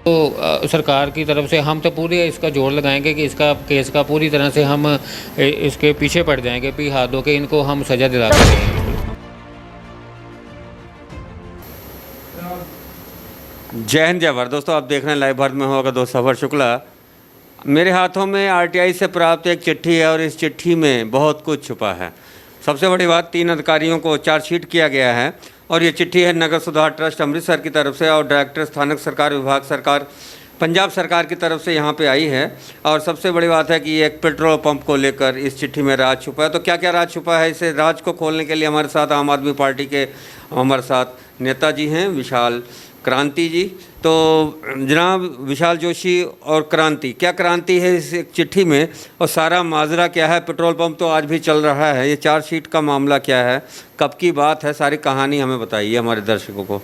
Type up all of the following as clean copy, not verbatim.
तो सरकार की तरफ से हम तो पूरे इसका जोर लगाएंगे कि इसका केस का पूरी तरह से हम इसके पीछे पड़ जाएंगे भी हाथ धो के इनको हम सज़ा दिलाते रहेंगे। जय हिंद जय भारत। दोस्तों आप देख रहे हैं लाइव भारत में होगा दोस्त सफर शुक्ला। मेरे हाथों में आरटीआई से प्राप्त एक चिट्ठी है और इस चिट्ठी में बहुत कुछ छुपा है। सबसे बड़ी बात, 3 अधिकारियों को चार्जशीट किया गया है और ये चिट्ठी है नगर सुधार ट्रस्ट अमृतसर की तरफ से और डायरेक्टर स्थानिक सरकार विभाग सरकार पंजाब सरकार की तरफ से यहाँ पे आई है। और सबसे बड़ी बात है कि एक पेट्रोल पंप को लेकर इस चिट्ठी में राज छुपा है। तो क्या क्या राज छुपा है, इसे राज को खोलने के लिए हमारे साथ आम आदमी पार्टी के हमारे साथ नेताजी हैं विशाल क्रांति जी। तो जनाब विशाल जोशी और क्रांति, क्या क्रांति है इस चिट्ठी में और सारा माजरा क्या है? पेट्रोल पंप तो आज भी चल रहा है, ये चार्जशीट का मामला क्या है, कब की बात है, सारी कहानी हमें बताइए हमारे दर्शकों को।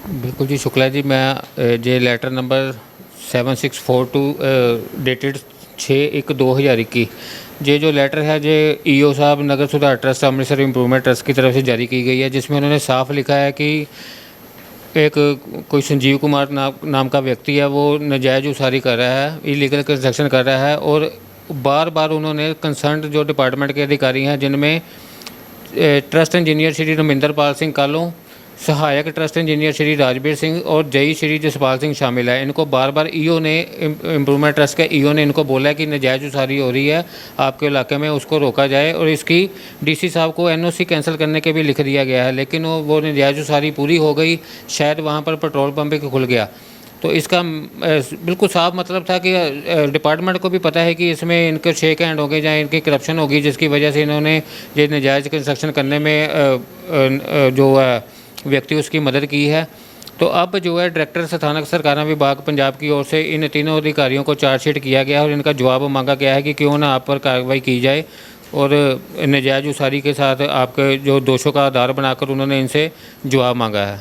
बिल्कुल जी शुक्ला जी, मैं जे लेटर नंबर 7642 डेटेड 6/1/2021 ये जो लेटर है जे ईओ साहब नगर सुधार ट्रस्ट अमृतसर इम्प्रूवमेंट ट्रस्ट की तरफ से जारी की गई है, जिसमें उन्होंने साफ लिखा है कि एक कोई संजीव कुमार नाम का व्यक्ति है, वो नाजायज़ उसारी कर रहा है, इलीगल कंस्ट्रक्शन कर रहा है। और बार बार उन्होंने कंसर्न जो डिपार्टमेंट के अधिकारी हैं, जिनमें ट्रस्ट इंजीनियर श्री रमिंदर पाल सिंह कालों, सहायक ट्रस्ट इंजीनियर श्री राजबीर सिंह और जई श्री जसपाल सिंह शामिल है, इनको बार बार ईओ ने इम्प्रूवमेंट ट्रस्ट के ईओ ने इनको बोला है कि नाजायज़ उसारी हो रही है आपके इलाके में, उसको रोका जाए। और इसकी डीसी साहब को एनओसी कैंसिल करने के भी लिख दिया गया है, लेकिन वो नाजायज़ उसारी पूरी हो गई, शायद वहाँ पर पेट्रोल पंप भी खुल गया। तो इसका बिल्कुल साफ मतलब था कि डिपार्टमेंट को भी पता है कि इसमें इनके शेक हैंड होंगे या इनकी करप्शन होगी, जिसकी वजह से इन्होंने ये नाजायज़ कंस्ट्रक्शन करने में जो व्यक्ति उसकी मदद की है। तो अब जो है डायरेक्टर स्थानिक सरकार विभाग पंजाब की ओर से इन तीनों अधिकारियों को चार्जशीट किया गया है और इनका जवाब मांगा गया है कि क्यों ना आप पर कार्रवाई की जाए और नाजायज़ उसारी के साथ आपके जो दोषों का आधार बनाकर उन्होंने इनसे जवाब मांगा है।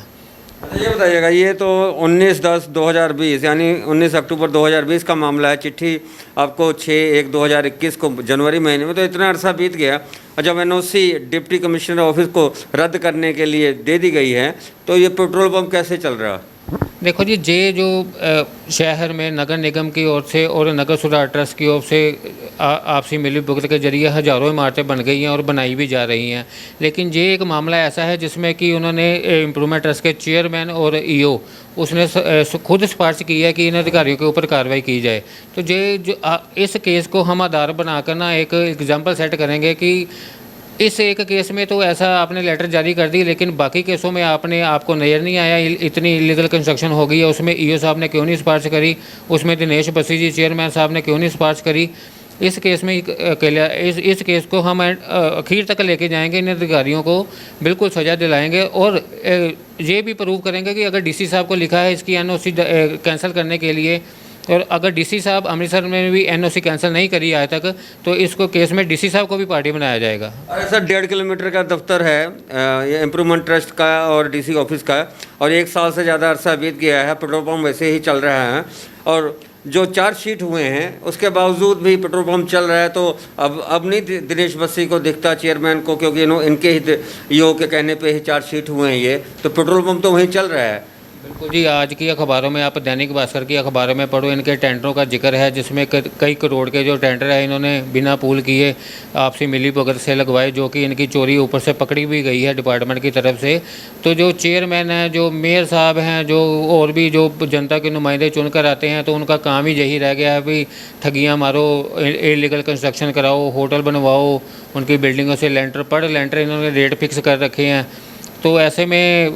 ये बताइएगा, ये तो 19/10/2020 यानी 19 अक्टूबर 2020 का मामला है। चिट्ठी आपको 6/1/2021 को जनवरी महीने में, तो इतना अरसा बीत गया और जब एनओसी डिप्टी कमिश्नर ऑफिस को रद्द करने के लिए दे दी गई है, तो ये पेट्रोल पंप कैसे चल रहा है? देखो जी, ये जो शहर में नगर निगम की ओर से और नगर सुधार ट्रस्ट की ओर से आपसी मिली भुगत के जरिए हज़ारों इमारतें बन गई हैं और बनाई भी जा रही हैं, लेकिन ये एक मामला ऐसा है जिसमें कि उन्होंने इम्प्रूवमेंट ट्रस्ट के चेयरमैन और ईओ उसने खुद सिफारिश की है कि इन अधिकारियों के ऊपर कार्रवाई की जाए। तो ये जो इस केस को हम आधार बनाकर ना एक एग्जाम्पल सेट करेंगे कि इस एक केस में तो ऐसा आपने लेटर जारी कर दी, लेकिन बाकी केसों में आपको नज़र नहीं आया इतनी इलीगल कंस्ट्रक्शन हो गई है, उसमें ईओ साहब ने क्यों नहीं सिफारिश करी, उसमें दिनेश बसी जी चेयरमैन साहब ने क्यों नहीं सिफारिश करी। इस केस में इस केस को हम आखिर तक लेके जाएंगे, इन अधिकारियों को बिल्कुल सज़ा दिलाएंगे और ये भी प्रूव करेंगे कि अगर डीसी साहब को लिखा है इसकी एनओसी कैंसिल करने के लिए और अगर डीसी साहब अमृतसर में भी एनओसी कैंसिल नहीं करी आज तक, तो इसको केस में डीसी साहब को भी पार्टी बनाया जाएगा। अरे सर, 1.5 किलोमीटर का दफ्तर है ये इम्प्रूवमेंट ट्रस्ट का और डीसी ऑफिस का, और 1 साल से ज़्यादा अरसा बीत गया है, पेट्रोल पंप वैसे ही चल रहा है और जो चार्जशीट हुए हैं उसके बावजूद भी पेट्रोल पंप चल रहा है। तो अब नहीं दिनेश बस्सी को दिखता चेयरमैन को, क्योंकि इनके ही ईओ के कहने पे ही चार्जशीट हुए हैं ये, तो पेट्रोल पंप तो वहीं चल रहा है। बिल्कुल जी, आज की अखबारों में आप दैनिक भास्कर की अखबारों में पढ़ो, इनके टेंडरों का जिक्र है जिसमें कई करोड़ के जो टेंडर है इन्होंने बिना पूल किए आपसी मिली भगत से लगवाए, जो कि इनकी चोरी ऊपर से पकड़ी भी गई है डिपार्टमेंट की तरफ से। तो जो चेयरमैन हैं, जो मेयर साहब हैं, जो और भी जो जनता के नुमाइंदे चुन कर आते हैं, तो उनका काम ही यही रह गया है भी ठगियाँ मारो, इलीगल कंस्ट्रक्शन कराओ, होटल बनवाओ, उनकी बिल्डिंगों से लेंटर इन्होंने रेट फिक्स कर रखे हैं। तो ऐसे में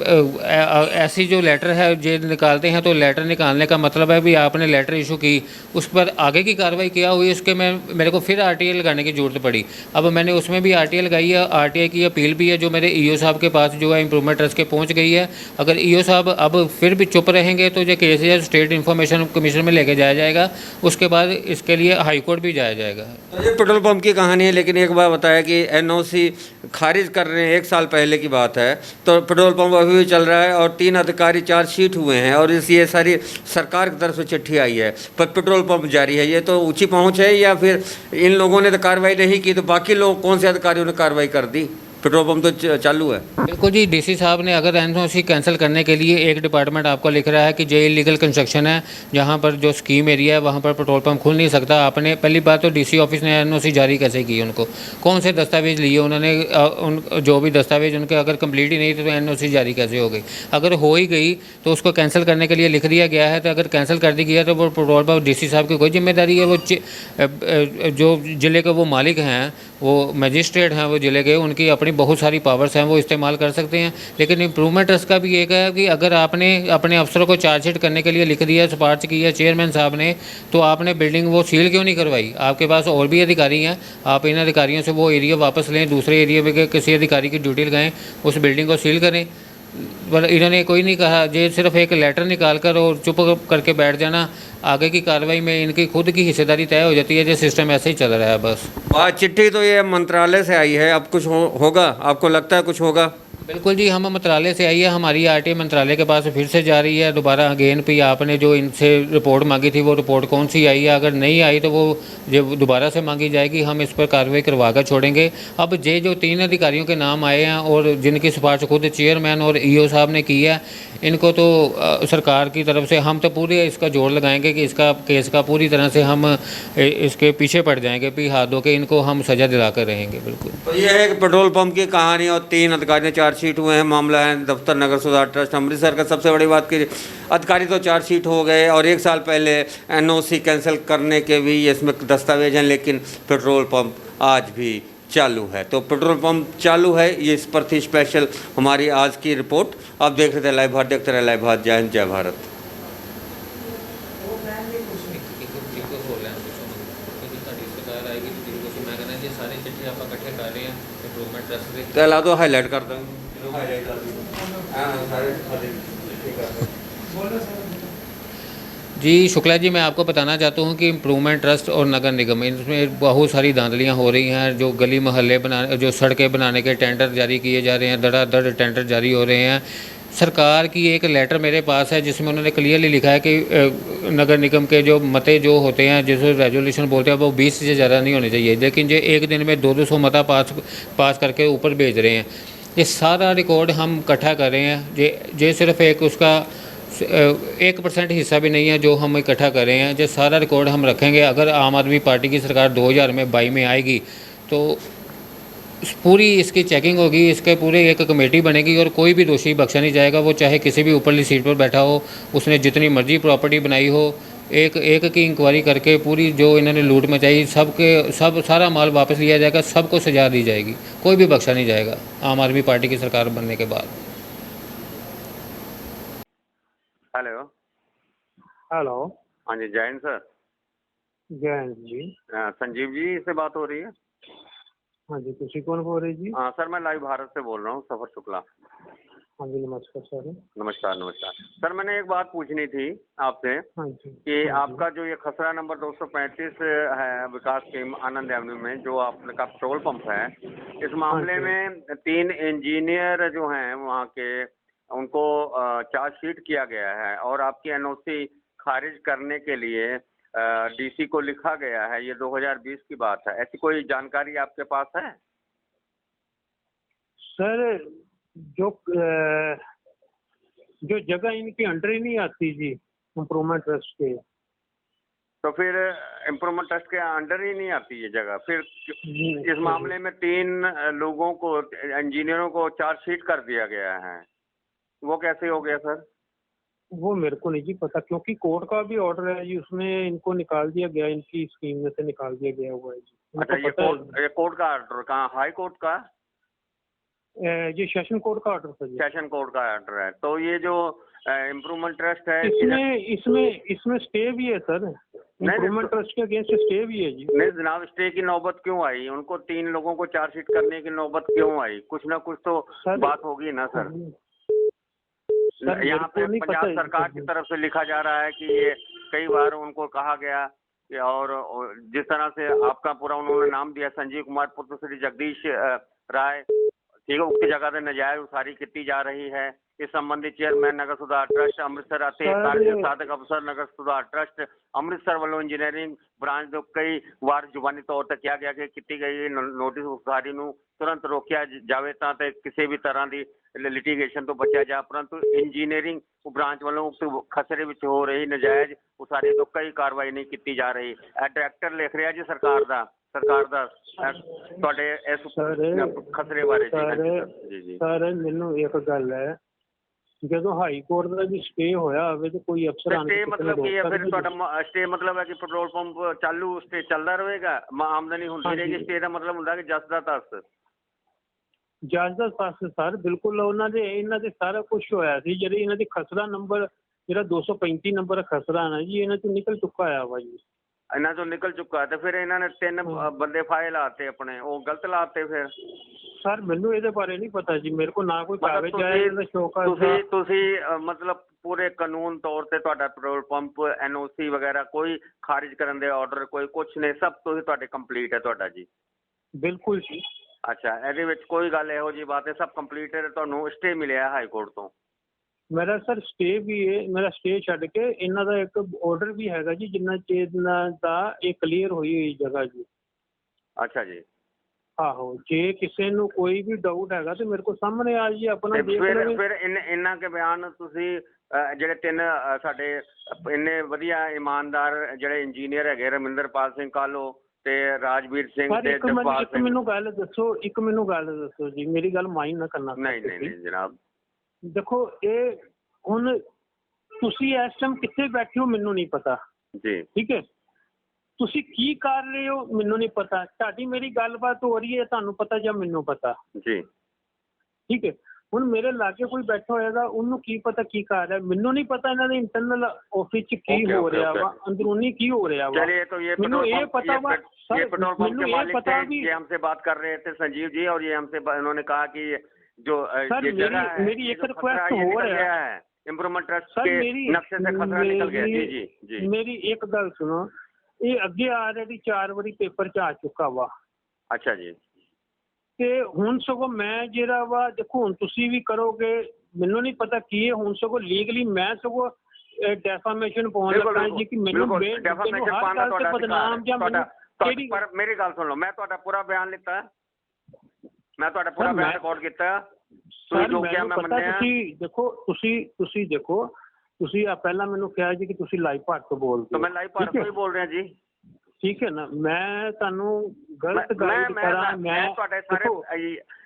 ऐसी जो लेटर है ये निकालते हैं, तो लेटर निकालने का मतलब है भी आपने लेटर इशू की, उस पर आगे की कार्रवाई क्या हुई, उसके मेरे को फिर आरटीआई लगाने की ज़रूरत पड़ी। अब मैंने उसमें भी आरटीआई लगाई है, आरटीआई की अपील भी है जो मेरे ईओ साहब के पास जो है इम्प्रूवमेंट ट्रस्ट के पहुंच गई है। अगर ईओ साहब अब फिर भी चुप रहेंगे तो ये केस है स्टेट इन्फॉर्मेशन कमीशन में लेके जाया जाएगा, उसके बाद इसके लिए हाई कोर्ट भी जाया जाएगा। तो ये पेट्रोल पंप की कहानी है, लेकिन एक बार बताया कि एनओसी खारिज कर रहे हैं, 1 साल पहले की बात है, तो पेट्रोल पंप अभी भी चल रहा है और 3 अधिकारी चार्जशीट हुए हैं और ये सारी सरकार की तरफ से चिट्ठी आई है, पर पेट्रोल पंप जारी है। ये तो ऊंची पहुंच है, या फिर इन लोगों ने तो कार्रवाई नहीं की, तो बाकी लोग कौन से अधिकारियों ने कार्रवाई कर दी? पेट्रोल पंप तो चालू है। बिल्कुल जी, डीसी साहब ने अगर एनओसी कैंसिल करने के लिए एक डिपार्टमेंट आपको लिख रहा है कि जो इलीगल कंस्ट्रक्शन है, जहाँ पर जो स्कीम एरिया है वहाँ पर पेट्रोल पंप खुल नहीं सकता, आपने पहली बात तो डीसी ऑफिस ने एनओसी जारी कैसे की उनको, कौन से दस्तावेज लिए उन्होंने, उन जो भी दस्तावेज उनके अगर कंप्लीट ही नहीं थे तो एनओसी जारी कैसे हो गई। अगर हो ही गई तो उसको कैंसिल करने के लिए लिख दिया गया है, तो अगर कैंसिल कर दी गया तो वो पेट्रोल पंप डीसी साहब की कोई जिम्मेदारी है। वो जो ज़िले के वो मालिक हैं, वो मजिस्ट्रेट हैं वो ज़िले के, उनकी अपनी बहुत सारी पावर्स हैं, वो इस्तेमाल कर सकते हैं। लेकिन इम्प्रूवमेंट ट्रस्ट का भी एक है कि अगर आपने अपने अफसरों को चार्जशीट करने के लिए लिख दिया, सिफारिश की है चेयरमैन साहब ने, तो आपने बिल्डिंग वो सील क्यों नहीं करवाई। आपके पास और भी अधिकारी हैं, आप इन अधिकारियों से वो एरिया वापस लें, दूसरे एरिया में किसी अधिकारी की ड्यूटी लगाएं, उस बिल्डिंग को सील करें। पर इन्होंने कोई नहीं कहा, ये सिर्फ एक लेटर निकाल कर और चुप करके बैठ जाना, आगे की कार्रवाई में इनकी खुद की हिस्सेदारी तय हो जाती है। जो सिस्टम ऐसे ही चल रहा है बस। बात चिट्ठी तो ये मंत्रालय से आई है, अब कुछ होगा, आपको लगता है कुछ होगा? बिल्कुल जी, हम मंत्रालय से आई है, हमारी आरटीआई मंत्रालय के पास फिर से जा रही है दोबारा अगेन भी। आपने जो इनसे रिपोर्ट मांगी थी वो रिपोर्ट कौन सी आई है, अगर नहीं आई तो वो जब दोबारा से मांगी जाएगी, हम इस पर कार्रवाई करवा कर छोड़ेंगे। अब ये जो 3 अधिकारियों के नाम आए हैं और जिनकी सिफारिश खुद चेयरमैन और ईओ साहब ने की है, इनको तो सरकार की तरफ से हम तो पूरे इसका जोर लगाएंगे कि इसका केस का पूरी तरह से हम इसके पीछे पड़ जाएंगे, भी हाथ धो के इनको हम सज़ा दिला कर रहेंगे। बिल्कुल। तो ये है कि पेट्रोल पंप की कहानी और 3 अधिकारी चार्जशीट हुए हैं, मामला है दफ्तर नगर सुधार ट्रस्ट अमृतसर का। सबसे बड़ी बात की अधिकारी तो चार्जशीट हो गए और 1 साल पहले एनओसी कैंसिल करने के भी इसमें दस्तावेज हैं, लेकिन पेट्रोल पंप आज भी चालू है। तो पेट्रोल पंप चालू है, ये इस पर थी स्पेशल हमारी आज की रिपोर्ट। आप देख रहे थे लाइव भारत, देखते रहे लाइव भारत। जय हिंद, जय भारत। ला दो, हाईलाइट कर दो। जी शुक्ला जी, मैं आपको बताना चाहता हूँ कि इम्प्रूवमेंट ट्रस्ट और नगर निगम, इसमें बहुत सारी धांधलियाँ हो रही हैं। जो गली मोहल्ले बनाने, जो सड़कें बनाने के टेंडर जारी किए जा रहे हैं, धड़ाधड़ टेंडर जारी हो रहे हैं। सरकार की एक लेटर मेरे पास है जिसमें उन्होंने क्लियरली लिखा है कि नगर निगम के जो मते जो होते हैं, जिसे रेजोल्यूशन बोलते हैं, वो 20 से ज़्यादा नहीं होने चाहिए, लेकिन ये एक दिन में 200 मता पास करके ऊपर भेज रहे हैं। ये सारा रिकॉर्ड हम इकट्ठा कर रहे हैं। ये सिर्फ एक उसका 1% हिस्सा भी नहीं है जो हम इकट्ठा कर रहे हैं। जो सारा रिकॉर्ड हम रखेंगे। अगर आम आदमी पार्टी की सरकार 2022 में आएगी तो पूरी इसकी चेकिंग होगी, इसके पूरे एक कमेटी बनेगी और कोई भी दोषी बख्शा नहीं जाएगा। वो चाहे किसी भी ऊपरली सीट पर बैठा हो, उसने जितनी मर्जी प्रॉपर्टी बनाई हो, एक की इंक्वायरी करके पूरी जो इन्होंने लूट मचाई सब सारा माल वापस लिया जाएगा, सबको सजा दी जाएगी, कोई भी बख्शा नहीं जाएगा आम आदमी पार्टी की सरकार बनने के बाद। हेलो। हेलो। हाँ जी, जय हिंद सर। जय हिंद जी। संजीव जी से बात हो रही है? हाँ जी, तुसी कौन बोल रहे जी? हाँ सर, मैं लाइव भारत से बोल रहा हूँ, सफर शुक्ला। हाँ जी, नमस्कार सर। नमस्कार नमस्कार सर, मैंने एक बात पूछनी थी आपसे हाँ जी। कि हाँ आपका जो ये खसरा नंबर 235 है विकास स्कीम आनंद एवेन्यू में, जो आपने का पेट्रोल पंप है, इस मामले में 3 इंजीनियर जो हैं वहाँ के, उनको चार्जशीट किया गया है और आपकी एनओसी खारिज करने के लिए डीसी को लिखा गया है। ये 2020 की बात है। ऐसी कोई जानकारी आपके पास है? सर, जो जगह इनके अंडर ही नहीं आती जी, इम्प्रूवमेंट ट्रस्ट के। तो फिर इम्प्रूवमेंट ट्रस्ट के अंडर ही नहीं आती ये जगह, फिर इस मामले में 3 लोगों को, इंजीनियरों को चार्जशीट कर दिया गया है, वो कैसे हो गया सर? वो मेरे को नहीं जी पता, क्योंकि कोर्ट का भी ऑर्डर है जी, उसमें इनको निकाल दिया गया, इनकी स्कीम में से निकाल दिया गया हुआ है जी। अच्छा, ये कोर्ट का ऑर्डर कहाँ? हाई कोर्ट का? ये सेशन कोर्ट का ऑर्डर था जी। सेशन कोर्ट का ऑर्डर है। तो ये जो इम्प्रूवमेंट ट्रस्ट है, इसमें स्टे भी है सर, इम्प्रूवमेंट ट्रस्ट के अगेंस्ट स्टे भी है जी। नहीं जनाब, स्टे की नौबत क्यों आई? उनको 3 लोगों को चार्जशीट करने की नौबत क्यों आई? कुछ ना कुछ तो बात होगी ना सर। यहाँ पे पंजाब सरकार की तरफ से लिखा जा रहा है कि ये कई बार उनको कहा गया कि, और जिस तरह से आपका पूरा उन्होंने नाम दिया, संजीव कुमार पुत्र श्री जगदीश राय, ठीक है, उसकी जगह से नजायज उसारी की जा रही है। ਇਸ ਸੰਬੰਧੀ ਚੇਅਰਮੈਨ ਨਗਰ ਸੁਧਾਰ ਟਰੱਸਟ ਅੰਮ੍ਰਿਤਸਰ ਅਤੇ ਕਾਰਜ ਸਾਧਕ ਅਫਸਰ ਨਗਰ ਸੁਧਾਰ ਟਰੱਸਟ ਅੰਮ੍ਰਿਤਸਰ ਵੱਲੋਂ ਇੰਜੀਨੀਅਰਿੰਗ ਬ੍ਰਾਂਚ ਤੋਂ ਕਈ ਵਾਰ ਜ਼ੁਬਾਨੀ ਤੌਰ ਤੇ ਕਿਹਾ ਗਿਆ ਕਿ ਕੀਤੀ ਗਈ ਨੋਟਿਸ ਉਸਾਰੀ ਨੂੰ ਤੁਰੰਤ ਰੋਕਿਆ ਜਾਵੇ ਤਾਂ ਤੇ ਕਿਸੇ ਵੀ ਤਰ੍ਹਾਂ ਦੀ ਲਿਟੀਗੇਸ਼ਨ ਤੋਂ ਬਚਿਆ ਜਾ, ਪਰੰਤੂ ਇੰਜੀਨੀਅਰਿੰਗ ਬ੍ਰਾਂਚ ਵੱਲੋਂ ਉਕਤ ਖਸਰੇ ਵਿੱਚ ਹੋ ਰਹੀ ਨਜਾਇਜ਼ ਉਸਾਰੀ ਤੋਂ ਕੋਈ ਕਾਰਵਾਈ ਨਹੀਂ ਕੀਤੀ ਜਾ ਰਹੀ। ਇਹ ਡਾਇਰੈਕਟਰ ਲਿਖ ਰਿਹਾ ਜੀ ਸਰਕਾਰ ਦਾ ਤੁਹਾਡੇ ਇਸ ਖਸਰੇ ਬਾਰੇ ਜੀ। ਸਰ ਮੈਨੂੰ ਇੱਕ ਗੱਲ ਹੈ, ਜਦੋਂ ਹਾਈ ਕੋਰਟ ਦਾ ਵੀ ਸਟੇ ਹੋਇਆ ਹੋਵੇ ਤੇ ਕੋਈ ਅਫਸਰ ਸਟੇ ਮਤਲਬ ਕੀ ਹੈ ਫਿਰ ਤੁਹਾਡਾ? ਸਟੇ ਮਤਲਬ ਹੈ ਕਿ ਪੈਟਰੋਲ ਪੰਪ ਚਾਲੂ ਸਟੇ ਚੱਲਦਾ ਰਹੇਗਾ, ਆਮਦਨੀ ਹੁੰਦੀ ਰਹੇਗੀ। ਸਟੇ ਦਾ ਮਤਲਬ ਹੁੰਦਾ ਕਿ ਜਸ ਦਾ ਤਸ। ਜੱਜ ਦਾ ਪਾਸ ਸਰ ਬਿਲਕੁਲ ਇਹਨਾਂ ਦੇ ਸਾਰਾ ਕੁਝ ਹੋਇਆ ਸੀ। ਜਿਹੜੇ ਇਹਨਾਂ ਦੇ ਖਸਰਾ ਨੰਬਰ ਜਿਹੜਾ 235 ਨੰਬਰ ਖਸਰਾ ਨਾ ਜੀ, ਇਹਨਾਂ ਚੋਂ ਨਿਕਲ ਚੁੱਕਾ ਆ ਵਾ ਜੀ। ਇਹਨਾਂ ਚੋਂ ਨਿਕਲ ਚੁੱਕਾ ਤੇ ਫਿਰ ਇਹਨਾਂ ਨੇ 3 ਬੰਦੇ ਫਾਇਲ ਲਾਤੇ ਆਪਣੇ, ਉਹ ਗਲਤ ਲਾਤੇ ਫਿਰ? ਸਰ ਮੈਨੂੰ ਇਹਦੇ ਬਾਰੇ ਨਹੀਂ ਪਤਾ ਜੀ, ਮੇਰੇ ਕੋਲ ਨਾ ਕੋਈ ਕਾਗਜ਼ ਆਇਆ ਇਹਦਾ ਸ਼ੌਕ ਆ। ਤੁਸੀਂ ਮਤਲਬ ਪੂਰੇ ਕਾਨੂੰਨ ਤੌਰ ਤੇ ਤੁਹਾਡਾ ਪੈਟਰੋਲ ਪੰਪ NOC ਵਗੈਰਾ ਕੋਈ ਖਾਰਿਜ ਕਰਨ ਦੇ ਆਰਡਰ ਕੋਈ ਕੁਛ ਨਹੀਂ, ਸਭ ਤੁਸੀਂ ਤੁਹਾਡੇ ਕੰਪਲੀਟ ਹੈ ਤੁਹਾਡਾ ਜੀ? ਬਿਲਕੁਲ ਜੀ। ਅੱਛਾ, ਇਹਦੇ ਵਿੱਚ ਕੋਈ ਗੱਲ ਇਹੋ ਜਿਹੀ ਬਾਤ ਹੈ, ਸਭ ਕੰਪਲੀਟ ਹੈ? ਤੁਹਾਨੂੰ ਸਟੇ ਮਿਲਿਆ ਹਾਈ ਕੋਰਟ ਤੋਂ? ਮੇਰਾ ਸਰ ਸਟੇ ਵੀ ਹੈ, ਮੇਰਾ ਸਟੇ ਛੱਡ ਕੇ ਇਹਨਾਂ ਦਾ ਇੱਕ ਆਰਡਰ ਵੀ ਹੈਗਾ ਜੀ, ਜਿੰਨਾ ਚਿਰ ਦਾ ਇਹ ਕਲੀਅਰ ਹੋਈ ਜਗ੍ਹਾ ਜੀ। ਅੱਛਾ ਜੀ। ਆਹੋ, ਜੇ ਕਿਸੇ ਨੂੰ ਕੋਈ ਵੀ ਡਾਊਟ ਹੈਗਾ ਤੇ ਮੇਰੇ ਕੋਲ ਸਾਹਮਣੇ ਆ ਜੀ, ਆਪਣਾ ਦੇਖ ਲਵੇ। ਫਿਰ ਇੰਨਾ ਕੇ ਬਿਆਨ ਤੁਸੀਂ ਜਿਹੜੇ 3 ਸਾਡੇ ਇੰਨੇ ਵਧੀਆ ਇਮਾਨਦਾਰ ਜਿਹੜੇ ਇੰਜੀਨੀਅਰ ਹੈਗੇ, ਰਮਿੰਦਰਪਾਲ ਸਿੰਘ ਕਾਲੋ ਤੇ ਰਾਜਵੀਰ ਸਿੰਘ ਤੇ ਜਗਪਾਲ ਸਿੰਘ। ਮੈਨੂੰ ਗੱਲ ਦੱਸੋ ਜੀ, ਮੇਰੀ ਗੱਲ ਮਾਈਂਡ ਨਾ ਕਰਨਾ। ਨਹੀਂ ਜਨਾਬ, ਦੇਖੋ ਇਹ ਹੁਣ ਤੁਸੀਂ ਇਸ ਟਾਈਮ ਕਿੱਥੇ ਬੈਠੇ ਹੋ ਮੈਨੂੰ ਨਹੀਂ ਪਤਾ ਜੀ, ਠੀਕ ਹੈ। ਤੁਸੀਂ ਕੀ ਕਰ ਰਹੇ ਹੋ ਮੈਨੂੰ ਨਹੀਂ ਪਤਾ। ਤੁਹਾਡੀ ਮੇਰੀ ਗੱਲਬਾਤ ਹੋ ਰਹੀ ਹੈ, ਤੁਹਾਨੂੰ ਪਤਾ ਜਾਂ ਮੈਨੂੰ ਪਤਾ ਜੀ, ਠੀਕ ਹੈ। ਹੁਣ ਮੇਰੇ ਲਾਗੇ ਕੋਈ ਬੈਠਾ ਹੋਏਗਾ, ਉਹਨੂੰ ਕੀ ਪਤਾ ਕੀ ਕਰ ਰਿਹਾ, ਮੈਨੂੰ ਨਹੀਂ ਪਤਾ। ਇਹਨਾਂ ਦੇ ਇੰਟਰਨਲ ਆਫਿਸ ਚ ਕੀ ਹੋ ਰਿਹਾ ਵਾ, ਅੰਦਰੂਨੀ ਕੀ ਹੋ ਰਿਹਾ ਵਾ, ਮੈਨੂੰ ਇਹ ਪਤਾ ਵਾ। ये पेट्रोल पंप के मालिक थे, ये हमसे बात कर रहे थे संजीव जी, और ये हमसे उन्होंने कहा कि जो ये जगह है, मेरी एक रिक्वेस्ट हो रहा है, इम्प्रूवमेंट ट्रस्ट के नक्शे से खतरा निकल गया। जी जी जी, मेरी एक गल सुनो, ये अगे ऑलरेडी 4 ਵਾਰੀ पेपर च आ चुका वा। अच्छा जी। ਤੇ ਹੁਣ ਸਗੋਂ ਮੈਂ ਜਿਹੜਾ ਵਾ, ਦੇਖੋ ਹੁਣ ਤੁਸੀਂ ਵੀ ਕਰੋਗੇ, ਮੈਨੂੰ ਨਹੀਂ ਪਤਾ ਕੀ ਹੈ। ਹੁਣ ਸਗੋਂ ਲੀਗਲੀ ਮੈਂ ਸਗੋਂ ਡੈਫਾਮੇਸ਼ਨ ਪਾਉਣ ਲੱਗਾ ਜੀ ਕਿ ਮੈਨੂੰ ਬਦਨਾਮ ਜਾਂ ਮੈਨੂੰ। ਪਰ ਮੇਰੀ ਗੱਲ ਸੁਣ ਲਓ, ਮੈਂ ਤੁਹਾਡਾ ਪੂਰਾ ਬਿਆਨ ਲਿੱਤਾ, ਮੈਂ ਤੁਹਾਡਾ ਪੂਰਾ ਬਿਆਨ ਰਿਕਾਰਡ ਕੀਤਾ। ਤੁਸੀਂ ਜੋ ਕਿਹਾ ਮੈਂ ਮੰਨਿਆ। ਦੇਖੋ ਤੁਸੀਂ ਦੇਖੋ, ਤੁਸੀਂ ਪਹਿਲਾਂ ਮੈਨੂੰ ਕਿਹਾ ਜੀ ਕਿ ਤੁਸੀਂ ਲਾਈਵ ਭਾਰਤ ਤੋਂ ਬੋਲਦੇ ਹੋ। ਮੈਂ ਲਾਈਵ ਭਾਰਤ ਤੋਂ ਹੀ ਬੋਲ ਰਿਹਾ ਜੀ, ठीक है ना। मैं तानू गलत गाइड करा, मैं ਤੁਹਾਡੇ ਸਾਰੇ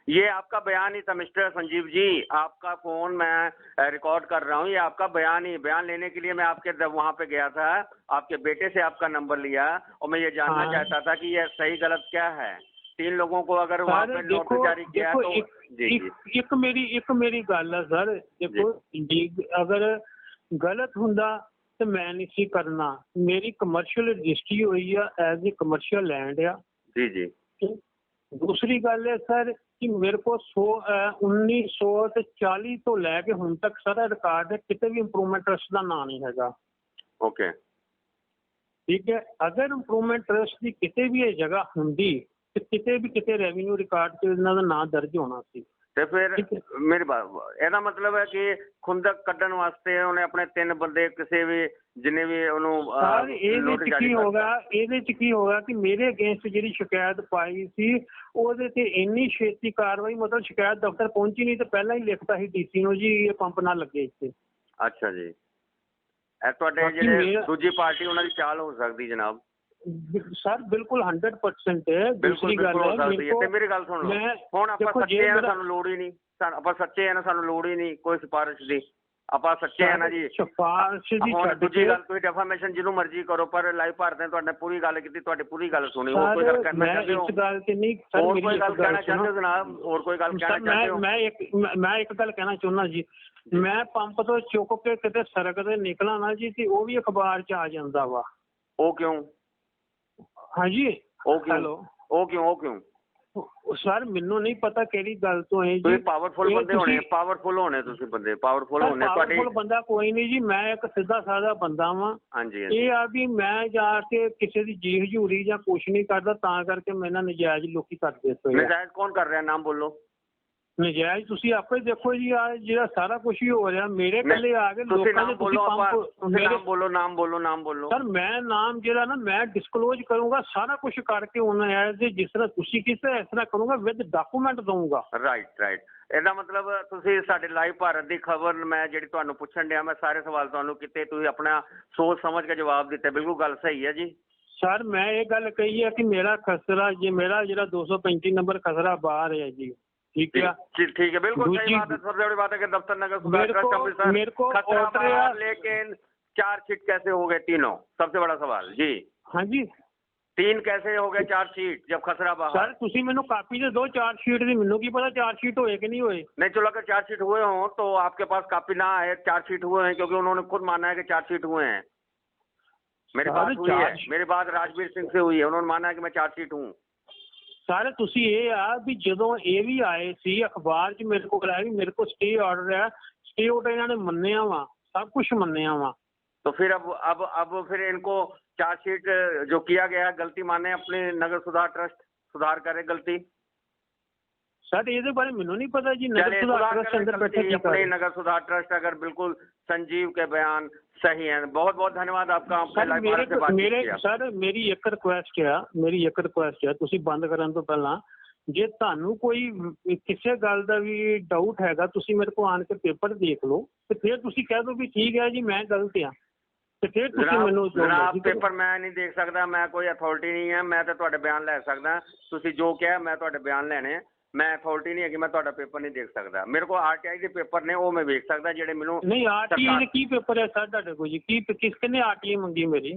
ये आपका बयान ही था मिस्टर संजीव जी, आपका फोन मैं रिकॉर्ड कर रहा हूँ, ये आपका बयान ही। बयान लेने के लिए मैं आपके वहाँ पे गया था, आपके बेटे से आपका नंबर लिया और मैं ये जानना चाहता था कि ये सही गलत क्या है। 3 लोगों को अगर वहाँ पे नोटिस जारी किया तो एक मेरी गल है सर, देखो अगर गलत हुंदा तो मैं नहीं सी करना। मेरी कमर्शियल रजिस्ट्री हुई है एज ए कमर्शियल लैंड आ जी जी। दूसरी गल है सर कि मेरे को 1940 तो लैके हुण तक सारा रिकॉर्ड है, कितने भी इंप्रूवमेंट ट्रस्ट का नाम नहीं हैगा। ओके, ठीक है। अगर इंप्रूवमेंट ट्रस्ट की कितने भी ये जगह हुंदी ते कितने भी कितने रेवेन्यू रिकॉर्ड से इन्हां दा नाम दर्ज होना सी। ਤੇ ਫਿਰ ਮੇਰੀ ਬਾਤ, ਇਹਦਾ ਮਤਲਬ ਹੈ ਕਿ ਖੁੰਦਕ ਕੱਢਣ ਵਾਸਤੇ ਉਹਨੇ ਆਪਣੇ 3 ਬੰਦੇ ਕਿਸੇ ਵੀ ਜਿੰਨੇ ਵੀ ਉਹਨੂੰ ਇਹਦੇ ਚ ਕੀ ਹੋਗਾ ਕਿ ਮੇਰੇ ਅਗੇਂਸਟ ਜਿਹੜੀ ਸ਼ਿਕਾਇਤ ਪਾਈ ਸੀ ਉਹਦੇ ਤੇ ਇੰਨੀ ਛੇਤੀ ਕਾਰਵਾਈ, ਮਤਲਬ ਸ਼ਿਕਾਇਤ ਦਫ਼ਤਰ ਪਹੁੰਚੀ ਨਹੀਂ ਤੇ ਪਹਿਲਾਂ ਹੀ ਲਿਖਤਾ ਸੀ DC ਨੂੰ ਜੀ ਇਹ ਪੰਪ ਨਾ ਲੱਗੇ ਇੱਥੇ। ਅੱਛਾ ਜੀ, ਇਹ ਤੁਹਾਡੇ ਜਿਹੜੇ ਦੂਜੀ ਪਾਰਟੀ ਉਹਨਾਂ ਦੀ ਚਾਲ ਹੋ ਸਕਦੀ ਜਨਾਬ? ਸਰ ਬਿਲਕੁਲ 100% ਹੈ। ਦੂਸਰੀ ਗੱਲ ਹੈ ਤੇ ਮੇਰੀ ਗੱਲ ਸੁਣ ਲਓ, ਹੁਣ ਆਪਾਂ ਸੱਚੇ ਆ, ਸਾਨੂੰ ਲੋੜ ਹੀ ਨਹੀਂ, ਆਪਾਂ ਸੱਚੇ ਆ ਨਾ, ਸਾਨੂੰ ਲੋੜ ਹੀ ਨਹੀਂ ਕੋਈ ਸਿਫਾਰਿਸ਼ ਦੀ, ਆਪਾਂ ਸੱਚੇ ਆ ਨਾ ਜੀ। ਸਿਫਾਰਿਸ਼ ਦੀ ਦੂਜੀ ਗੱਲ, ਤੁਸੀਂ ਡੈਫਾਮੇਸ਼ਨ ਜਿਹਨੂੰ ਮਰਜ਼ੀ ਕਰੋ, ਪਰ ਲਾਈਵ ਭਾਰਤ ਨੇ ਤੁਹਾਡੇ ਪੂਰੀ ਗੱਲ ਕੀਤੀ, ਤੁਹਾਡੀ ਪੂਰੀ ਗੱਲ ਸੁਣੀ। ਹੋਰ ਕੋਈ ਗੱਲ ਕਰਨਾ ਚਾਹੁੰਦੇ ਹੋ? ਇਸ ਗੱਲ ਤੇ ਨਹੀਂ ਸਰ, ਹੋਰ ਕੋਈ ਗੱਲ ਕਹਿਣਾ ਚਾਹੁੰਦੇ ਹੋ ਜਨਾਬ? ਹੋਰ ਕੋਈ ਗੱਲ ਕਹਿਣਾ ਚਾਹੁੰਦੇ ਹੋ? ਮੈਂ ਇੱਕ ਗੱਲ ਕਹਿਣਾ ਚਾਹੁੰਦਾ ਜੀ, ਮੈਂ ਪੰਪ ਤੋਂ ਚੁੱਕ ਕੇ ਕਿਤੇ ਸੜਕ ਤੇ ਨਿਕਲਾਂ ਨਾ ਜੀ ਤੇ ਉਹ ਵੀ ਅਖਬਾਰ 'ਚ ਆ ਜਾਂਦਾ ਵਾ। ਉਹ ਕਿਉਂ? हाँ जी, हेलो, ਉਹ ਕਿਉਂ ਸਰ ਮੈਨੂੰ ਨਹੀਂ ਪਤਾ ਕਿਹੜੀ ਗੱਲ ਤੋਂ ਹੈ ਜੀ। ਤੁਸੀਂ ਪਾਵਰਫੁਲ ਬੰਦੇ ਹੋਣੇ, ਪਾਵਰਫੁਲ ਹੋਣੇ ਤੁਸੀਂ ਬੰਦੇ, ਪਾਵਰਫੁਲ ਹੋਣੇ। ਪਾਵਰਫੁਲ ਬੰਦਾ ਕੋਈ ਨਹੀਂ ਜੀ, ਮੈਂ ਇੱਕ ਸਿੱਧਾ ਸਾਦਾ ਬੰਦਾ ਵਾਂ। ਹਾਂਜੀ, ਇਹ ਆ ਵੀ ਮੈਂ ਜਾ ਕੇ ਕਿਸੇ ਦੀ ਜੀ ਹਜ਼ੂਰੀ ਜਾਂ ਕੁਛ ਨਹੀਂ ਕਰਦਾ, ਤਾਂ ਕਰਕੇ ਮੈਂ ਨਾ ਨਜਾਇਜ਼ ਲੋਕੀ ਕਰਦੇ। ਨਜਾਇਜ਼ ਕੌਣ ਕਰ ਰਿਹਾ? ਨਾਮ ਬੋਲੋ। ਨਜਾਇਜ਼ ਤੁਸੀਂ ਆਪੇ ਦੇਖੋ ਜੀ, ਆ ਜਿਹੜਾ ਸਾਰਾ ਕੁਝ ਹੀ ਹੋ ਰਿਹਾ ਮੇਰੇ ਕੱਲੇ ਆ ਕੇ ਤੁਸੀਂ ਲੋਕਾਂ ਨਾਮ ਦੇ ਬੋਲੋ, ਮੇਰੇ ਨਾਮ ਬੋਲੋ। ਸਰ ਮੈਂ ਨਾਮ ਜਿਹੜਾ ਨਾ ਮੈਂ ਡਿਸਕਲੋਜ਼ ਕਰੂੰਗਾ ਸਾਰਾ ਕੁਝ ਕਰਕੇ ਉਹਨਾਂ ਹੈ ਤੇ ਜਿਸ ਤਰ੍ਹਾਂ ਤੁਸੀਂ ਕਿਸੇ ਇਸ ਤਰ੍ਹਾਂ ਕਰੂੰਗਾ ਵਿਦ ਡਾਕੂਮੈਂਟ ਦਊਂਗਾ। ਰਾਈਟ ਇਹਦਾ ਮਤਲਬ ਤੁਸੀਂ ਸਾਡੇ ਲਾਈਵ ਭਾਰਤ ਦੀ ਖਬਰ ਮੈਂ ਜਿਹੜੀ ਤੁਹਾਨੂੰ ਪੁੱਛਣ ਡਿਆ, ਮੈਂ ਸਾਰੇ ਸਵਾਲ ਤੁਹਾਨੂੰ ਕੀਤੇ, ਤੁਸੀਂ ਆਪਣਾ ਸੋਚ ਸਮਝ ਕੇ ਜਵਾਬ ਦਿੱਤੇ, ਬਿਲਕੁਲ ਗੱਲ ਸਹੀ ਹੈ ਜੀ। ਸਰ ਮੈਂ ਇਹ ਗੱਲ ਕਹੀ ਹੈ ਕਿ ਮੇਰਾ ਖਸਰਾ ਜੇ ਮੇਰਾ ਜਿਹੜਾ 235 ਨੰबर खसरा बाहर है जी, ठीक है ठीक है, बिल्कुल सही बात है। सबसे बड़ी बात है कि दफ्तर नगर सुधार ट्रस्ट अमृतसर मेरे को खसरा बाहर, लेकिन चार्जशीट कैसे हो गए तीनों, सबसे बड़ा सवाल जी। हाँ जी, 3 कैसे हो गए चार्जशीट जब खसरा बाहर? सर ਤੁਸੀਂ ਮੈਨੂੰ ਕਾਪੀ ਦੇ ਦਿਓ ਚਾर्जशीट ਦੀ, ਮੈਨੂੰ ਕੀ ਪਤਾ चार्जशीट होए कि नहीं होए। नहीं, चलो अगर चार्जशीट हुए हों तो आपके पास कापी ना आए, चार्जशीट हुए हैं, क्योंकि उन्होंने खुद माना है कि चार्जशीट हुए हैं। मेरी बात हुई है, मेरी बात राजवीर सिंह से हुई है, उन्होंने माना है कि मैं चार्जशीट हूँ। सर ਤੁਸੀਂ ਇਹ ਆ ਵੀ ਜਦੋਂ ਇਹ ਵੀ ਆਏ ਸੀ ਅਖਬਾਰ 'ਚ ਮੇਰੇ ਕੋਲ ਆਇਆ ਵੀ ਮੇਰੇ ਕੋਲ ਸਟੇ ਆਰਡਰ ਹੈ, ਸਟੇ ਆਰਡਰ ਇਹਨਾਂ ਨੇ ਮੰਨਿਆ ਵਾ, सब कुछ ਮੰਨਿਆ ਵਾ। तो फिर अब फिर इनको चार्जशीट जो किया गया है गलती माने, अपने नगर सुधार ट्रस्ट सुधार करे गलती। सर ਇਹਦੇ ਬਾਰੇ ਮੈਨੂੰ नहीं पता जी, नगर सुधार ट्रस्ट अंदर बैठे अपने नगर सुधार ट्रस्ट अगर बिल्कुल संजीव के बयान सही है। बहुत बहुत धन्यवाद आपका। सर मेरी एक रिक्वेस्ट है ਤੁਸੀਂ ਬੰਦ ਕਰਨ ਤੋਂ ਪਹਿਲਾਂ ਜੇ ਤੁਹਾਨੂੰ ਕੋਈ ਕਿਸੇ ਗੱਲ ਦਾ ਵੀ ਡਾਊਟ ਹੈਗਾ ਤੁਸੀਂ ਮੇਰੇ ਕੋਲ ਆਣ ਕੇ ਪੇਪਰ ਦੇਖ ਲਓ ਤੇ ਫਿਰ ਤੁਸੀਂ ਕਹਿ ਦਿਓ ਵੀ ਠੀਕ ਹੈ ਜੀ ਮੈਂ ਗਲਤ ਆ ਤੇ ਫਿਰ ਤੁਸੀਂ ਮੈਨੂੰ ਜਨਾਬ ਪੇਪਰ ਮੈਂ ਨਹੀਂ ਦੇਖ ਸਕਦਾ, ਮੈਂ ਕੋਈ ਅਥਾਰਟੀ ਨਹੀਂ ਹੈ, ਮੈਂ ਤਾਂ ਤੁਹਾਡੇ ਬਿਆਨ ਲੈ ਸਕਦਾ। ਤੁਸੀਂ ਜੋ ਕਿਹਾ ਮੈਂ ਤੁਹਾਡੇ ਬਿਆਨ ਲੈਣੇ, मैं अथॉरिटी नहीं है कि मैं ਤੁਹਾਡਾ पेपर नहीं देख सकता। मेरे को आरटीआई ਦੇ पेपर ने वो मैं देख सकता ਜਿਹੜੇ ਮੈਨੂੰ नहीं आरटीआई ਦੇ ਕੀ पेपर है सर ਤੁਹਾਡੇ ਕੋਲ ਜੀ ਕੀ ਕਿਸਨੇ आरटीआई ਮੰਗੀ ਮੇਰੀ